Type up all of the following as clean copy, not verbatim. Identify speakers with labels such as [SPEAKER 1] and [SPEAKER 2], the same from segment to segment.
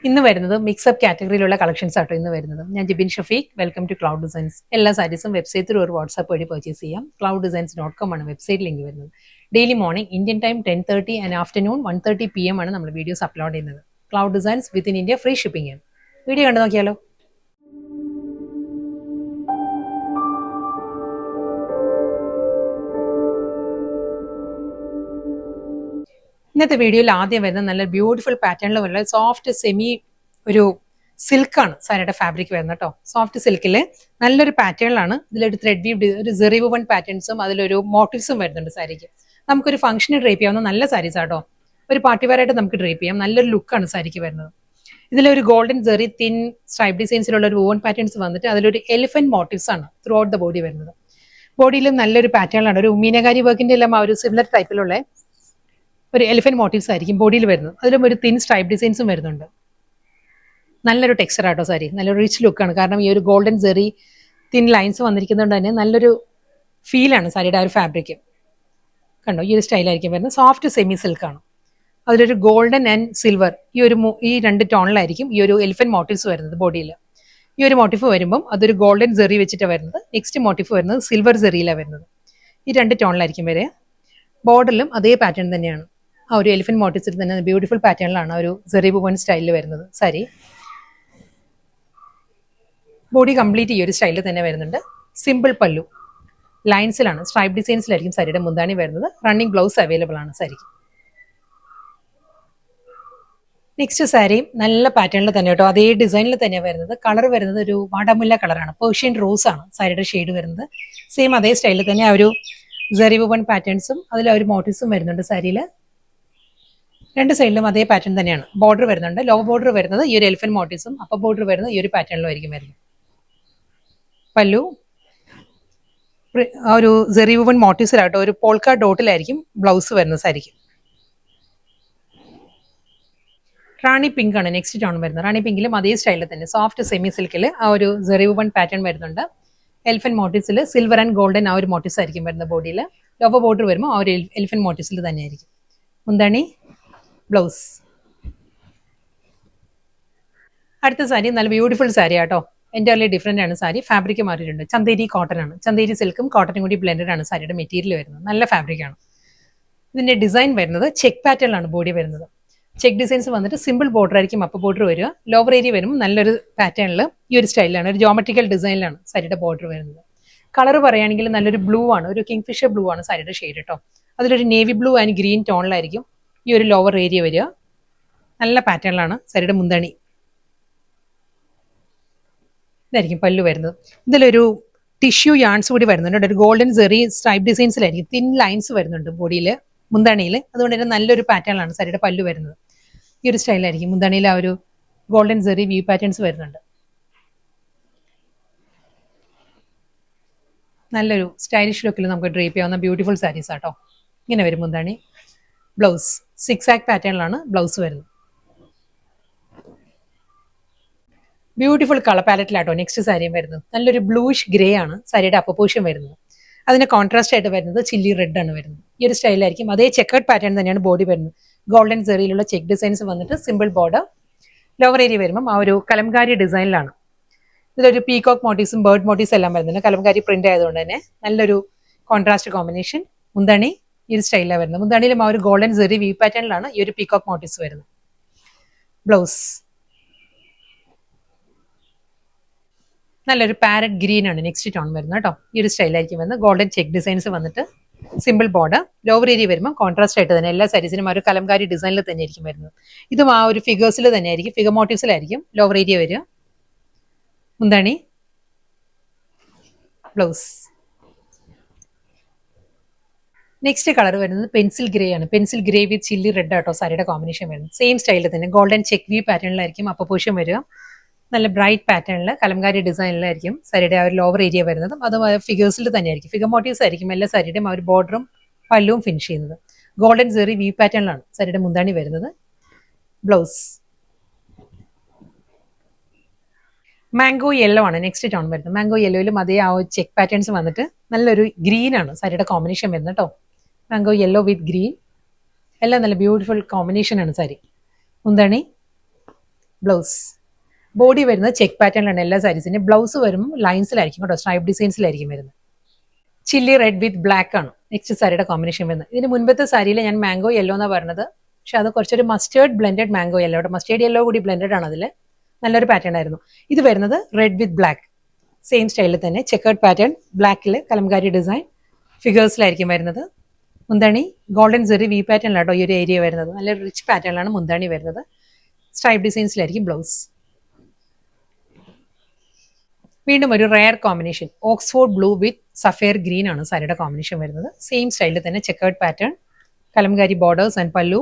[SPEAKER 1] ഇന്ന് വരുന്നത് mix-up കാറ്റഗറിയിലുള്ള collections ആട്ടോ ഇന്ന് വരുന്നത്. ഞാൻ Jibin Shafeeq. Welcome to Cloud Designs. എല്ലാ സാരീസും വെബ്സൈറ്റ് ത്രൂ ഒരു വാട്സ്ആപ്പ് വഴി പർച്ചേസ് ചെയ്യാം. clouddesigns.com ആണ് വെബ്സൈറ്റ് ലിങ്ക് വരുന്നത്. Daily morning Indian time 10:30 and afternoon 1:30 PM ആണ് നമ്മൾ വീഡിയോസ് അപ്ലോഡ് ചെയ്യുന്നത്. Cloud Designs within India free shipping ആണ്. വീഡിയോ കണ്ടു നോക്കിയാലോ. ഇന്നത്തെ വീഡിയോയിൽ ആദ്യം വരുന്നത് നല്ല ബ്യൂട്ടിഫുൾ പാറ്റേണിൽ വരുന്ന സോഫ്റ്റ് സെമി ഒരു സിൽക്കാണ് സാരിയുടെ ഫാബ്രിക് വരുന്നത് കേട്ടോ. സോഫ്റ്റ് സിൽക്കിൽ നല്ലൊരു പാറ്റേണിലാണ്. ഇതിലൊരു ത്രെഡ് വീവ് ഒരു സെറി വുവൺ പാറ്റേൺസും അതിലൊരു മോട്ടീവ്സും വരുന്നുണ്ട് സാരിക്ക്. നമുക്കൊരു ഫംഗ്ഷന് ഡ്രേപ്പ് ചെയ്യാവുന്ന നല്ല സാരീസ് ആട്ടോ. ഒരു പാർട്ടി വെയർ ആയിട്ട് നമുക്ക് ഡ്രേപ്പ് ചെയ്യാം. നല്ലൊരു ലുക്കാണ് സാരിക്ക് വരുന്നത്. ഇതിലൊരു ഗോൾഡൻ സെറി തിൻ സ്ട്രൈപ്പ് ഡിസൈൻസിലുള്ള ഒരു വൂവൺ പാറ്റേൺസ് വന്നിട്ട് അതിലൊരു എലിഫന്റ് മോട്ടീവ്സ് ആണ് ത്രൂ ഔട്ട് ദ ബോഡി വരുന്നത്. ബോഡിയിലും നല്ലൊരു പാറ്റേണിലാണ്. ഒരു മീനകാരി വർക്കിന്റെ എല്ലാം ആ ഒരു സിമിലർ ടൈപ്പിലുള്ള ഒരു എലിഫന്റ് മോട്ടീവ്സ് ആയിരിക്കും ബോഡിയിൽ വരുന്നത്. അതിലും ഒരു തിൻ സ്ട്രൈപ്പ് ഡിസൈൻസും വരുന്നുണ്ട്. നല്ലൊരു ടെക്സ്ചർ ആട്ടോ സാരി. നല്ലൊരു റിച്ച് ലുക്കാണ്. കാരണം ഈ ഒരു ഗോൾഡൻ സെറി തിൻ ലൈൻസ് വന്നിരിക്കുന്നതുകൊണ്ട് തന്നെ നല്ലൊരു ഫീലാണ് സാരിയുടെ ആ ഒരു ഫാബ്രിക്. കണ്ടോ, ഈ ഒരു സ്റ്റൈലായിരിക്കും വരുന്നത്. സോഫ്റ്റ് സെമി സിൽക്കാണ്. അതിലൊരു ഗോൾഡൻ ആൻഡ് സിൽവർ ഈ രണ്ട് ടോണിലായിരിക്കും ഈ ഒരു എലിഫന്റ് മോട്ടീവ്സ് വരുന്നത് ബോഡിയിൽ. ഈ ഒരു മോട്ടീഫ് വരുമ്പം അതൊരു ഗോൾഡൻ സെറി വെച്ചിട്ടാണ് വരുന്നത്. നെക്സ്റ്റ് മോട്ടീഫ് വരുന്നത് സിൽവർ സെറിയിലാണ് വരുന്നത്. ഈ രണ്ട് ടോണിലായിരിക്കും വരെ. ബോർഡറിലും അതേ പാറ്റേൺ തന്നെയാണ്. ആ ഒരു എലിഫന്റ് മോട്ടീവ്സിൽ തന്നെ ബ്യൂട്ടിഫുൾ പാറ്റേണിലാണ് ഒരു സെറി വുവൺ സ്റ്റൈലിൽ വരുന്നത് സാരി. ബോഡി കംപ്ലീറ്റ് ഈ ഒരു സ്റ്റൈലിൽ തന്നെ വരുന്നുണ്ട്. സിമ്പിൾ പല്ലു ലൈൻസിലാണ്, സ്ട്രൈപ്പ് ഡിസൈൻസിലായിരിക്കും സാരിയുടെ മുന്താണി വരുന്നത്. റണ്ണിങ് ബ്ലൗസ് അവൈലബിൾ ആണ് സാരിക്ക്. നെക്സ്റ്റ് സാരിയും നല്ല പാറ്റേണിൽ തന്നെ കേട്ടോ, അതേ ഡിസൈനിൽ തന്നെയാണ് വരുന്നത്. കളർ വരുന്നത് ഒരു വാടാമുല്ല കളറാണ്. പേർഷ്യൻ റോസ് ആണ് സാരിയുടെ ഷെയ്ഡ് വരുന്നത്. സെയിം അതേ സ്റ്റൈലിൽ തന്നെ ആ ഒരു സെറി വുവൺ പാറ്റേൺസും അതിൽ ആ ഒരു മോട്ടീവ്സും വരുന്നുണ്ട് സാരിയിൽ. രണ്ട് സൈഡിലും അതേ പാറ്റേൺ തന്നെയാണ്. ബോർഡർ വരുന്നുണ്ട്. ലോ ബോർഡർ വരുന്നത് ഈ ഒരു എലിഫന്റ് മോട്ടീവ്സും അപ്പർ ബോർഡർ വരുന്നത് ഈ ഒരു പാറ്റേണിലും ആയിരിക്കും വരുന്നത്. പല്ലു ആ ഒരു സെറി വുവൺ മോട്ടീവ്സിലാട്ടോ ഒരു പോൾക്ക ഡോട്ടിലായിരിക്കും ബ്ലൗസ് വരുന്നത് സാരിക്ക്. റാണി പിങ്ക് ആണ് നെക്സ്റ്റ് ടോൺ വരുന്നത്. റാണി പിങ്കിലും അതേ സ്റ്റൈലിൽ തന്നെ സോഫ്റ്റ് സെമി സിൽക്കിൽ ആ ഒരു സെറി വുവൺ പാറ്റേൺ വരുന്നുണ്ട്. എലിഫന്റ് മോട്ടീവ്സിൽ സിൽവർ ആൻഡ് ഗോൾഡൻ ആ ഒരു മോട്ടീവ്സ് ആയിരിക്കും വരുന്നത് ബോഡിയിൽ. ലോവർ ബോർഡർ വരുമ്പോൾ ആ ഒരു എലിഫന്റ് മോട്ടീവ്സിൽ തന്നെ ആയിരിക്കും. മുന്താണി ബ്ലൗസ്. അടുത്ത സാരി നല്ല ബ്യൂട്ടിഫുൾ സാരി ആട്ടോ. എൻ്റർലി ഡിഫറെൻ്റ് ആണ് സാരി. ഫാബ്രിക് മാറിയിട്ടുണ്ട്. ചന്തേരി കോട്ടൺ ആണ്. ചന്തേരി സിൽക്കും കോട്ടനും കൂടി ബ്ലെൻഡഡ് ആണ് സാരിയുടെ മെറ്റീരിയൽ വരുന്നത്. നല്ല ഫാബ്രിക് ആണ്. ഇതിന്റെ ഡിസൈൻ വരുന്നത് ചെക്ക് പാറ്റേണിലാണ് ബോഡി വരുന്നത്. ചെക്ക് ഡിസൈൻസ് വന്നിട്ട് സിമ്പിൾ ബോർഡർ ആയിരിക്കും അപ്പർ ബോർഡർ വരിക. ലോവർ ഏരിയ വരുമ്പോൾ നല്ലൊരു പാറ്റേണിൽ ഈ ഒരു സ്റ്റൈലിലാണ്, ഒരു ജോമെട്രിക്കൽ ഡിസൈനിലാണ് സാരിയുടെ ബോർഡർ വരുന്നത്. കളർ പറയുകയാണെങ്കിൽ നല്ലൊരു ബ്ലൂ ആണ്, ഒരു കിങ് ഫിഷർ ബ്ലൂ ആണ് സാരിയുടെ ഷെയ്ഡ് കേട്ടോ. അതിലൊരു നേവി ബ്ലൂ ആൻഡ് ഗ്രീൻ ടോണിലായിരിക്കും ഈ ഒരു ലോവർ ഏരിയ വരിക. നല്ല പാറ്റേണിലാണ് സാരിയുടെ മുന്താണി. ഇതായിരിക്കും പല്ലു വരുന്നത്. ഇതിലൊരു ടിഷ്യൂ യാൺസ് കൂടി വരുന്നുണ്ട്. ഒരു ഗോൾഡൻ സെറി സ്ട്രൈപ്പ് ഡിസൈൻസിലായിരിക്കും തിൻ ലൈൻസ് വരുന്നുണ്ട് ബോഡിയിൽ, മുന്താണിയിൽ. അതുകൊണ്ട് തന്നെ നല്ലൊരു പാറ്റേണിലാണ് സാരിയുടെ പല്ലു വരുന്നത്. ഈ ഒരു സ്റ്റൈലായിരിക്കും മുന്താണിയിൽ ആ ഒരു ഗോൾഡൻ സെറി വ്യൂ പാറ്റേൺസ് വരുന്നുണ്ട്. നല്ലൊരു സ്റ്റൈലിഷ് ലുക്കിൽ നമുക്ക് ഡ്രേപ്പ് ചെയ്യാവുന്ന ബ്യൂട്ടിഫുൾ സാരീസ് ആട്ടോ. ഇങ്ങനെ വരും മുന്താണി. ബ്ലൗസ് സിക്സ് ആക്ക് പാറ്റേണിലാണ് ബ്ലൗസ് വരുന്നത്. ബ്യൂട്ടിഫുൾ കളർ പാലറ്റിലാട്ടോ നെക്സ്റ്റ് സാരിയും വരുന്നത്. നല്ലൊരു ബ്ലൂഷ് ഗ്രേ ആണ് സാരിയുടെ അപ്പർ പോർഷൻ വരുന്നത്. അതിന് കോൺട്രാസ്റ്റ് ആയിട്ട് വരുന്നത് ചില്ലി റെഡ് ആണ് വരുന്നത്. ഈ ഒരു സ്റ്റൈലായിരിക്കും. അതേ ചെക്കേർഡ് പാറ്റേൺ തന്നെയാണ് ബോഡി വരുന്നത്. ഗോൾഡൻ സെറിയിലുള്ള ചെക്ക് ഡിസൈൻസ് വന്നിട്ട് സിമ്പിൾ ബോർഡർ. ലോവർ ഏരിയ വരുമ്പം ആ ഒരു കലംകാരി ഡിസൈനിലാണ്. ഇതിലൊരു പീകോക്ക് മോട്ടീവ്സും ബേർഡ് മോട്ടീവ്സ് എല്ലാം വരുന്നുണ്ട്. കലംകാരി പ്രിന്റ് ആയതുകൊണ്ട് തന്നെ നല്ലൊരു കോൺട്രാസ്റ്റ് കോമ്പിനേഷൻ. മുന്താണി ഈ ഒരു സ്റ്റൈലാണ് വരുന്നത്. മുന്താണിയിലും ആ ഒരു ഗോൾഡൻ സെറി വ്യൂ പാറ്റേണിലാണ് ഈ ഒരു പീകോക്ക് മോട്ടീവ്സ് വരുന്നത്. ബ്ലൗസ് നല്ലൊരു പാരറ്റ് ഗ്രീൻ ആണ് നെക്സ്റ്റ് ടോൺ വരുന്നത് കേട്ടോ. ഈ ഒരു സ്റ്റൈലായിരിക്കും വരുന്നത്. ഗോൾഡൻ ചെക്ക് ഡിസൈൻസ് വന്നിട്ട് സിമ്പിൾ ബോർഡർ. ലോവർ ഏരിയ വരുമ്പോൾ കോൺട്രാസ്റ്റ് ആയിട്ട് തന്നെ എല്ലാ സാരീസിനും ആ ഒരു കലംകാരി ഡിസൈനിൽ തന്നെ ആയിരിക്കും വരുന്നത്. ഇതും ആ ഒരു ഫിഗേഴ്സിൽ തന്നെ ആയിരിക്കും, ഫിഗർ മോട്ടീവ്സിലായിരിക്കും ലോവർ ഏരിയ വരിക. മുന്താണി ബ്ലൗസ്. നെക്സ്റ്റ് കളർ വരുന്നത് പെൻസിൽ ഗ്രേ ആണ്. Pencil grey with chilli red ആട്ടോ സാരിയുടെ കോമ്പിനേഷൻ വരുന്നത്. സെയിം സ്റ്റൈലിൽ തന്നെ ഗോൾഡൻ ചെക്ക് വ്യൂ പാറ്റേണിലായിരിക്കും അപ്പർ പോർഷൻ വരിക. നല്ല ബ്രൈറ്റ് പാറ്റേണിൽ കലംകാരി ഡിസൈനിലായിരിക്കും സാരിയുടെ ആ ഒരു ലോവർ ഏരിയ വരുന്നത്. അത് ഫിഗേഴ്സിൽ തന്നെയായിരിക്കും, ഫിഗർ മോട്ടീവ്സ് ആയിരിക്കും എല്ലാ സാരിയുടെയും ആ ഒരു ബോർഡറും പല്ലുവും ഫിനിഷ് ചെയ്യുന്നത്. ഗോൾഡൻ സെറി വ്യൂ പാറ്റേണിലാണ് സാരിയുടെ മുന്താണി വരുന്നത്. ബ്ലൗസ് മാംഗോ യെല്ലോ ആണ് നെക്സ്റ്റ് ടോൺ വരുന്നത്. മാംഗോ യെല്ലോയിലും അതേ ആ ചെക്ക് പാറ്റേൺസ് വന്നിട്ട് നല്ലൊരു ഗ്രീൻ ആണ് സാരിയുടെ കോമ്പിനേഷൻ വരുന്നത് കേട്ടോ. മാംഗോ യെല്ലോ വിത്ത് ഗ്രീൻ എല്ലാം നല്ല ബ്യൂട്ടിഫുൾ കോമ്പിനേഷൻ ആണ് സാരി. മുന്താണി ബ്ലൗസ്. ബോഡി വരുന്നത് ചെക്ക് പാറ്റേണിലാണ് എല്ലാ സാരീസിൻ്റെയും. ബ്ലൗസ് വരുമ്പോൾ ലൈൻസിലായിരിക്കും കേട്ടോ, സ്ട്രൈപ്പ് ഡിസൈൻസിലായിരിക്കും വരുന്നത്. ചില്ലി റെഡ് വിത്ത് ബ്ലാക്ക് ആണ് നെക്സ്റ്റ് സാരിയുടെ കോമ്പിനേഷൻ വരുന്നത്. ഇതിന് മുൻപത്തെ സാരിയിൽ ഞാൻ മാംഗോ യെല്ലോ എന്നാണ് പറഞ്ഞത്, പക്ഷെ അത് കുറച്ചൊരു mustard blended mango yellow, mustard yellow കൂടി ബ്ലെൻഡഡ് ആണ്. അതിൽ നല്ലൊരു പാറ്റേൺ ആയിരുന്നു. ഇത് വരുന്നത് റെഡ് വിത്ത് ബ്ലാക്ക്, സെയിം സ്റ്റൈലിൽ തന്നെ ചെക്കേർഡ് പാറ്റേൺ, ബ്ലാക്കിൽ കലംകാരി ഡിസൈൻ ഫിഗേഴ്സിലായിരിക്കും വരുന്നത്. മുന്താണി ഗോൾഡൻ സെറി വി പാറ്റേണിലാട്ടോ ഈ ഒരു ഏരിയ വരുന്നത്. നല്ല റിച്ച് പാറ്റേണിലാണ് മുന്താണി വരുന്നത്. സ്ട്രൈപ്പ് ഡിസൈൻസിലായിരിക്കും ബ്ലൗസ്. വീണ്ടും ഒരു rare combination, Oxford blue with sapphire green ആണ് സാരിയുടെ കോമ്പിനേഷൻ വരുന്നത്. സെയിം സ്റ്റൈലിൽ തന്നെ checkered pattern, kalamkari borders and pallu,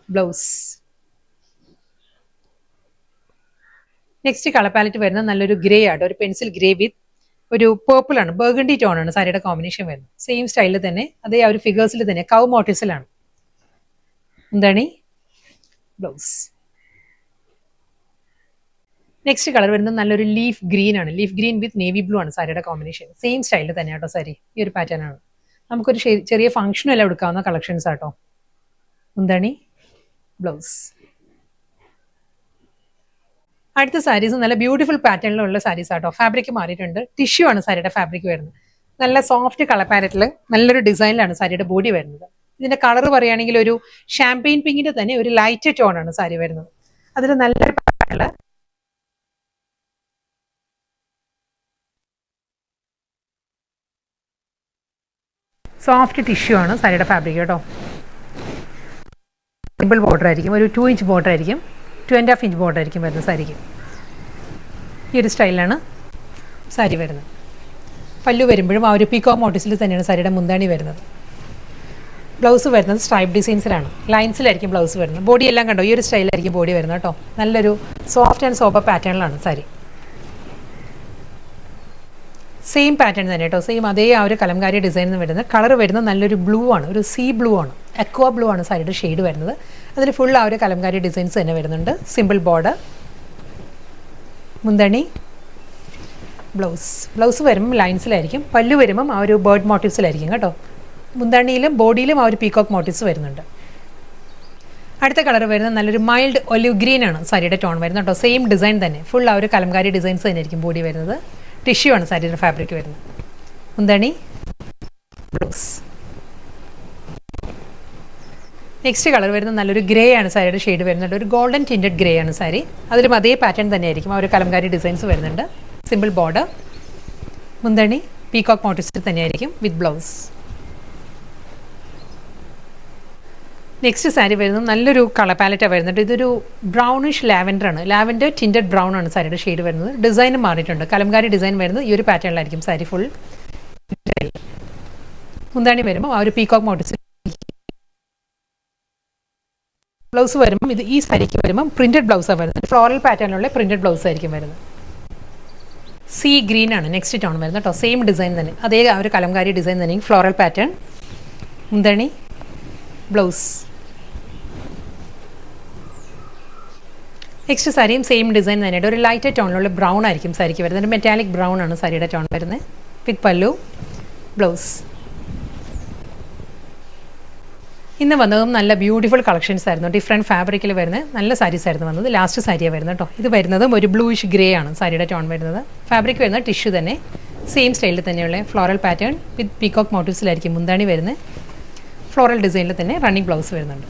[SPEAKER 1] blouse. Next colour palette വരുന്നത് നല്ലൊരു ഗ്രേ ആട്ടോ, ഒരു പെൻസിൽ ഗ്രേ വിത്ത് ഒരു പേർപ്പിൾ ആണ്, ബർഗണ്ടി ടോൺ ആണ് സാരിയുടെ കോമ്പിനേഷൻ വരുന്നത്. സെയിം സ്റ്റൈലിൽ തന്നെ അതേ ആ ഒരു ഫിഗേഴ്സിൽ തന്നെ കൗ മോട്ടീവ്സിലാണ്. എന്താണ് ബ്ലൗസ്. നെക്സ്റ്റ് കളർ വരുന്നത് നല്ലൊരു ലീഫ് ഗ്രീൻ ആണ്, ലീഫ് ഗ്രീൻ വിത്ത് നേവി ബ്ലൂ ആണ് സാരിയുടെ കോമ്പിനേഷൻ. സെയിം സ്റ്റൈലിൽ തന്നെ ആട്ടോ സാരി, ഈ ഒരു പാറ്റേൺ ആണ്. നമുക്കൊരു ചെറിയ ഫംഗ്ഷനും എല്ലാം എടുക്കാവുന്ന കളക്ഷൻസ് ആട്ടോ. എന്താണ് ബ്ലൗസ്. അടുത്ത സാരീസ് നല്ല ബ്യൂട്ടിഫുൾ പാറ്റേണിലുള്ള സാരീസ് ആട്ടോ. ഫാബ്രിക് മാറിയിട്ടുണ്ട്, ടിഷ്യൂ ആണ് സാരിയുടെ ഫാബ്രിക് വരുന്നത്. നല്ല സോഫ്റ്റ് കളർ പാലറ്റിൽ നല്ലൊരു ഡിസൈനിലാണ് സാരിയുടെ ബോഡി വരുന്നത്. ഇതിന്റെ കളർ പറയുകയാണെങ്കിൽ ഒരു ഷാമ്പെയിൻ പിങ്കിന്റെ തന്നെ ഒരു ലൈറ്റ് ടോൺ ആണ് സാരി വരുന്നത്. അതിൽ നല്ലൊരു പാറ്റേൺ, സോഫ്റ്റ് ടിഷ്യൂ ആണ് സാരിയുടെ ഫാബ്രിക് കേട്ടോ. സിമ്പിൾ ബോർഡർ ആയിരിക്കും, ഒരു 2 ഇഞ്ച് ബോർഡർ ആയിരിക്കും, 2.5 ഇഞ്ച് ബോർഡർ ആയിരിക്കും വരുന്നത് സാരിക്ക്. ഈ ഒരു സ്റ്റൈലിലാണ് സാരി വരുന്നത്. പല്ലു വരുമ്പോഴും ആ ഒരു പീക്കോ മോട്ടീവ്സിൽ തന്നെയാണ് സാരിയുടെ മുന്താണി വരുന്നത്. ബ്ലൗസ് വരുന്നത് സ്ട്രൈപ്പ് ഡിസൈൻസിലാണ്, ലൈൻസിലായിരിക്കും ബ്ലൗസ് വരുന്നത്. ബോഡി എല്ലാം കണ്ടോ, ഈ ഒരു സ്റ്റൈലായിരിക്കും ബോഡി വരുന്നത് കേട്ടോ. നല്ലൊരു സോഫ്റ്റ് ആൻഡ് സോപ്പർ പാറ്റേണിലാണ് സാരി. സെയിം പാറ്റേൺ തന്നെ കേട്ടോ, സെയിം അതേ ആ ഒരു കലംകാരി ഡിസൈൻ വരുന്നത്. കളർ വരുന്നത് നല്ലൊരു ബ്ലൂ ആണ്, ഒരു സീ ബ്ലൂ ആണ്, അക്വ ബ്ലൂ ആണ് സാരിയുടെ ഷെയ്ഡ് വരുന്നത്. അതിൽ ഫുൾ ആ ഒരു കലംകാരി ഡിസൈൻസ് തന്നെ വരുന്നുണ്ട്. സിമ്പിൾ ബോർഡർ, മുന്താണി, ബ്ലൗസ്. ബ്ലൗസ് വരുമ്പം ലൈൻസിലായിരിക്കും, പല്ലു വരുമ്പം ആ ഒരു ബേർഡ് മോട്ടീവ്സിലായിരിക്കും കേട്ടോ. മുന്താണിയിലും ബോഡിയിലും ആ ഒരു പീകോക്ക് മോട്ടീവ്സ് വരുന്നുണ്ട്. അടുത്ത കളർ വരുന്നത് നല്ലൊരു മൈൽഡ് ഒലിവ് ഗ്രീൻ ആണ് സാരിയുടെ ടോൺ വരുന്നത് കേട്ടോ. സെയിം ഡിസൈൻ തന്നെ, ഫുൾ ആ ഒരു കലംകാരി ഡിസൈൻസ് തന്നെ ആയിരിക്കും ബോഡി വരുന്നത്. ടിഷ്യൂ ആണ് സാരിയുടെ ഫാബ്രിക് വരുന്നത്. മുന്താണി, ബ്ലൗസ്. നെക്സ്റ്റ് കളർ വരുന്നത് നല്ലൊരു ഗ്രേ ആണ് സാരിയുടെ ഷെയ്ഡ് വരുന്നുണ്ട്, ഒരു ഗോൾഡൻ ടിൻറ്റഡ് ഗ്രേ ആണ് സാരി. അതിലും അതേ പാറ്റേൺ തന്നെ ആയിരിക്കും, ആ ഒരു കലംകാരി ഡിസൈൻസ് വരുന്നുണ്ട്. സിമ്പിൾ ബോർഡർ, മുന്താണി പീകോക്ക് മോട്ടീവ്സിൽ തന്നെയായിരിക്കും വിത്ത് ബ്ലൗസ്. നെക്സ്റ്റ് സാരി വരുന്നത് നല്ലൊരു കളർ പാലറ്റാണ് വരുന്നുണ്ട്. ഇതൊരു ബ്രൗണിഷ് ലാവൻഡർ ആണ്, ലാവൻഡർ ടിൻറ്റഡ് ബ്രൗൺ ആണ് സാരിയുടെ ഷെയ്ഡ് വരുന്നത്. ഡിസൈനും മാറിയിട്ടുണ്ട്, കലംകാരി ഡിസൈൻ വരുന്നത് ഈ ഒരു പാറ്റേണിലായിരിക്കും സാരി ഫുൾ. മുന്താണി വരുമ്പോൾ ആ ഒരു പീകോക്ക് മോട്ടീവ്സ്. ബ്ലൗസ് വരുമ്പം ഇത് ഈ സാരിക്ക് വരുമ്പം പ്രിന്റഡ് ബ്ലൗസാണ് വരുന്നത്, ഫ്ലോറൽ പാറ്റേണിലുള്ള പ്രിന്റഡ് ബ്ലൗസ് ആയിരിക്കും വരുന്നത്. സീ ഗ്രീൻ ആണ് നെക്സ്റ്റ് ടോൺ വരുന്നത് കേട്ടോ. സെയിം ഡിസൈൻ തന്നെ, അതേ ആ ഒരു കലംകാരി ഡിസൈൻ തന്നെ, ഫ്ലോറൽ പാറ്റേൺ, മുന്താണി, ബ്ലൗസ്. നെക്സ്റ്റ് സാരിയും സെയിം ഡിസൈൻ തന്നെയായിട്ട് ഒരു ലൈറ്റ് ടോണിലുള്ള ബ്രൗൺ ആയിരിക്കും സാരിക്ക് വരുന്നത്. ഒരു മെറ്റാലിക് ബ്രൗൺ ആണ് സാരിയുടെ ടോൺ വരുന്നത് വിത്ത് പല്ലു, ബ്ലൗസ്. ഇന്ന് വന്നതും നല്ല ബ്യൂട്ടിഫുൾ കളക്ഷൻസ് ആയിരുന്നു, ഡിഫറെൻറ്റ് ഫാബ്രിക്കിൽ വരുന്ന നല്ല സാരീസ് ആയിരുന്നു വന്നത്. ലാസ്റ്റ് സാരിയാണ് വരുന്നത് കേട്ടോ. ഇത് വരുന്നതും ഒരു ബ്ലൂയിഷ് ഗ്രേ ആണ് സാരിയുടെ ടോൺ വരുന്നത്. ഫാബ്രിക് വരുന്നത് ടിഷ്യൂ തന്നെ, സെയിം സ്റ്റൈലിൽ തന്നെയുള്ള ഫ്ലോറൽ പാറ്റേൺ വിത്ത് പീകോക്ക് മോട്ടീവ്സിലായിരിക്കും മുന്താണി വരുന്നത്. ഫ്ലോറൽ ഡിസൈനിൽ തന്നെ റണ്ണിങ് ബ്ലൗസ് വരുന്നുണ്ട്.